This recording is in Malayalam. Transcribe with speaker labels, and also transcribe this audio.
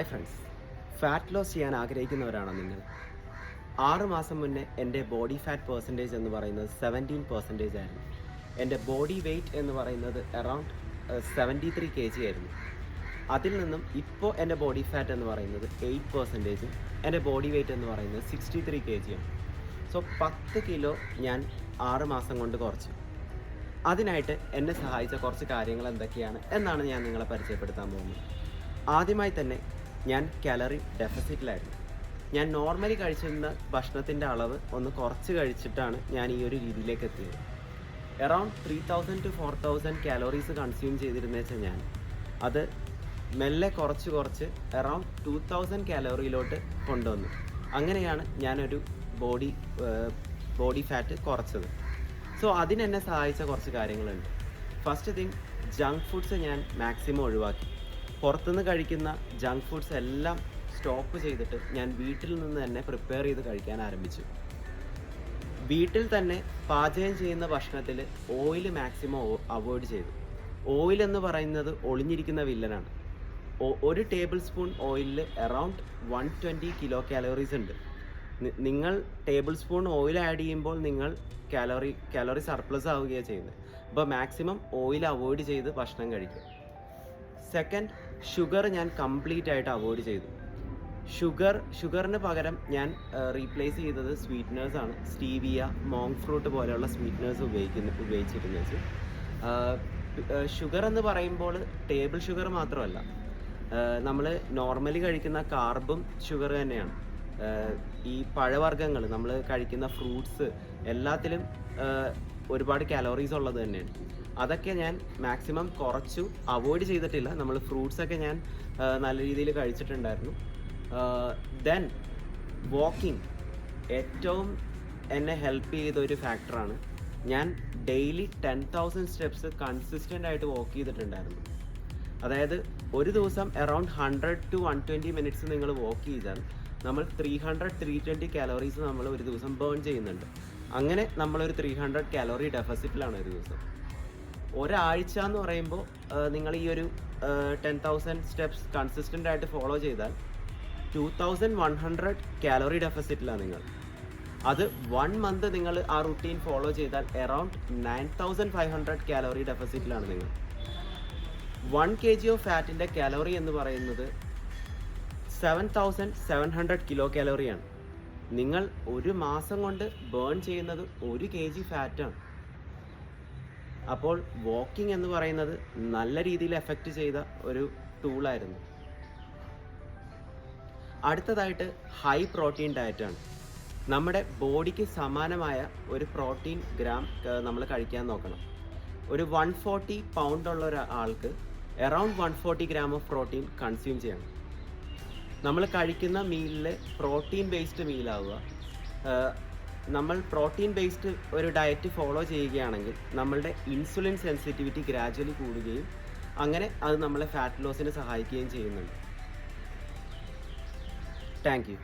Speaker 1: ഹായ് ഫ്രണ്ട്സ്, ഫാറ്റ് ലോസ് ചെയ്യാൻ ആഗ്രഹിക്കുന്നവരാണോ നിങ്ങൾ? 6 മാസം മുന്നേ എൻ്റെ ബോഡി ഫാറ്റ് പെർസെൻറ്റേജ് എന്ന് പറയുന്നത് 17% ആയിരുന്നു. എൻ്റെ ബോഡി വെയ്റ്റ് എന്ന് പറയുന്നത് അറൗണ്ട് 73 kg ആയിരുന്നു. അതിൽ നിന്നും ഇപ്പോൾ എൻ്റെ ബോഡി ഫാറ്റ് എന്ന് പറയുന്നത് 8%, എൻ്റെ ബോഡി വെയ്റ്റ് എന്ന് പറയുന്നത് 63 kg ആണ്. സോ 10 കിലോ ഞാൻ 6 മാസം കൊണ്ട് കുറച്ചു. അതിനായിട്ട് എന്നെ സഹായിച്ച കുറച്ച് കാര്യങ്ങൾ എന്തൊക്കെയാണ് എന്നാണ് ഞാൻ നിങ്ങളെ പരിചയപ്പെടുത്താൻ പോകുന്നത്. ആദ്യമായി തന്നെ ഞാൻ കാലറി ഡെഫിസിറ്റിലായിരുന്നു. ഞാൻ നോർമലി കഴിച്ചിരുന്ന ഭക്ഷണത്തിൻ്റെ അളവ് ഒന്ന് കുറച്ച് കഴിച്ചിട്ടാണ് ഞാൻ ഈ ഒരു രീതിയിലേക്ക് എത്തിയത്. അറൗണ്ട് 3000 to 4000 കാലോറീസ് കൺസ്യൂം ചെയ്തിരുന്ന വെച്ചാൽ ഞാൻ അത് മെല്ലെ കുറച്ച് അറൗണ്ട് 2000 കാലോറിയിലോട്ട് കൊണ്ടുവന്നു. അങ്ങനെയാണ് ഞാനൊരു ബോഡി ഫാറ്റ് കുറച്ചത്. സോ അതിനെന്നെ സഹായിച്ച കുറച്ച് കാര്യങ്ങളുണ്ട്. ഫസ്റ്റ് തിങ്, ജങ്ക് ഫുഡ്സ് ഞാൻ മാക്സിമം ഒഴിവാക്കി. പുറത്തുനിന്ന് കഴിക്കുന്ന ജങ്ക് ഫുഡ്സ് എല്ലാം സ്റ്റോപ്പ് ചെയ്തിട്ട് ഞാൻ വീട്ടിൽ നിന്ന് തന്നെ പ്രിപ്പയർ ചെയ്ത് കഴിക്കാൻ ആരംഭിച്ചു. വീട്ടിൽ തന്നെ പാചകം ചെയ്യുന്ന ഭക്ഷണത്തിൽ ഓയിൽ മാക്സിമം അവോയ്ഡ് ചെയ്തു. ഓയിൽ എന്ന് പറയുന്നത് ഒളിഞ്ഞിരിക്കുന്ന വില്ലനാണ്. ഒരു ടേബിൾ സ്പൂൺ ഓയിലിൽ അറൗണ്ട് 120 കിലോ കാലോറീസ് ഉണ്ട്. നിങ്ങൾ ടേബിൾ സ്പൂൺ ഓയിൽ ആഡ് ചെയ്യുമ്പോൾ നിങ്ങൾ കാലോറി സർപ്ലസ് ആവുകയാണ് ചെയ്യുന്നത്. അപ്പോൾ മാക്സിമം ഓയിൽ അവോയ്ഡ് ചെയ്ത് ഭക്ഷണം കഴിക്കുക. സെക്കൻഡ്, ഷുഗർ ഞാൻ കംപ്ലീറ്റ് ആയിട്ട് അവോയ്ഡ് ചെയ്തു. ഷുഗറിന് പകരം ഞാൻ റീപ്ലേസ് ചെയ്തത് സ്വീറ്റ്നേഴ്സാണ്. സ്റ്റീവിയ, മോങ് ഫ്രൂട്ട് പോലെയുള്ള സ്വീറ്റ്നേഴ്സ് ഉപയോഗിച്ചിരുന്നത്. ഷുഗർ എന്ന് പറയുമ്പോൾ ടേബിൾ ഷുഗർ മാത്രമല്ല, നമ്മൾ നോർമലി കഴിക്കുന്ന കാർബും ഷുഗർ തന്നെയാണ്. ഈ പഴവർഗ്ഗങ്ങൾ, നമ്മൾ കഴിക്കുന്ന ഫ്രൂട്ട്സ് എല്ലാത്തിലും ഒരുപാട് കാലോറീസ് ഉള്ളത് തന്നെയാണ്. അതൊക്കെ ഞാൻ മാക്സിമം കുറച്ചു, അവോയ്ഡ് ചെയ്തിട്ടില്ല. നമ്മൾ ഫ്രൂട്ട്സൊക്കെ ഞാൻ നല്ല രീതിയിൽ കഴിച്ചിട്ടുണ്ടായിരുന്നു. ദെൻ വാക്കിംഗ് ഏറ്റവും എന്നെ ഹെൽപ്പ് ചെയ്ത ഒരു ഫാക്ടറാണ്. ഞാൻ ഡെയിലി 10,000 സ്റ്റെപ്സ് കൺസിസ്റ്റൻ്റ് ആയിട്ട് വാക്ക് ചെയ്തിട്ടുണ്ടായിരുന്നു. അതായത് ഒരു ദിവസം അറൗണ്ട് 100 to 120 മിനിറ്റ്സ് നിങ്ങൾ വാക്ക് ചെയ്താൽ നമ്മൾ 300-320 കാലോറീസ് നമ്മൾ ഒരു ദിവസം ബേൺ ചെയ്യുന്നുണ്ട്. അങ്ങനെ നമ്മളൊരു 300 കാലോറി ഡെഫിസിറ്റിലാണ് ഒരു ദിവസം. ഒരാഴ്ച എന്ന് പറയുമ്പോൾ നിങ്ങൾ ഈ ഒരു 10,000 സ്റ്റെപ്സ് കൺസിസ്റ്റൻ്റ് ആയിട്ട് ഫോളോ ചെയ്താൽ 2100 കാലോറി ഡെഫിസിറ്റിലാണ് നിങ്ങൾ. അത് 1 മന്ത് നിങ്ങൾ ആ റുട്ടീൻ ഫോളോ ചെയ്താൽ അറൗണ്ട് 9500 കാലോറി ഡെഫിസിറ്റിലാണ് നിങ്ങൾ. 1 kg ഓഫ് ഫാറ്റിൻ്റെ കാലോറി എന്ന് പറയുന്നത് 7700 കിലോ കാലോറിയാണ്. നിങ്ങൾ ഒരു മാസം കൊണ്ട് ബേൺ ചെയ്യുന്നത് 1 kg ഫാറ്റാണ്. അപ്പോൾ വാക്കിംഗ് എന്ന് പറയുന്നത് നല്ല രീതിയിൽ എഫക്റ്റ് ചെയ്ത ഒരു ടൂളായിരുന്നു. അടുത്തതായിട്ട് ഹൈ പ്രോട്ടീൻ ഡയറ്റാണ്. നമ്മുടെ ബോഡിക്ക് സമാനമായ ഒരു പ്രോട്ടീൻ ഗ്രാം നമ്മൾ കഴിക്കാൻ നോക്കണം. ഒരു 140 പൗണ്ട് ഉള്ള ഒരാൾക്ക് around 140 gram of protein consume ചെയ്യണം. നമ്മൾ കഴിക്കുന്ന മീലിൽ പ്രോട്ടീൻ ബേസ്ഡ് മീലാവുക. നമ്മൾ പ്രോട്ടീൻ ബേസ്ഡ് ഒരു ഡയറ്റ് ഫോളോ ചെയ്യുകയാണെങ്കിൽ നമ്മളുടെ ഇൻസുലിൻ സെൻസിറ്റിവിറ്റി ഗ്രാജ്വലി കൂടുകയും അങ്ങനെ അത് നമ്മളെ ഫാറ്റ് ലോസിന് സഹായിക്കുകയും ചെയ്യുന്നുണ്ട്. Thank you.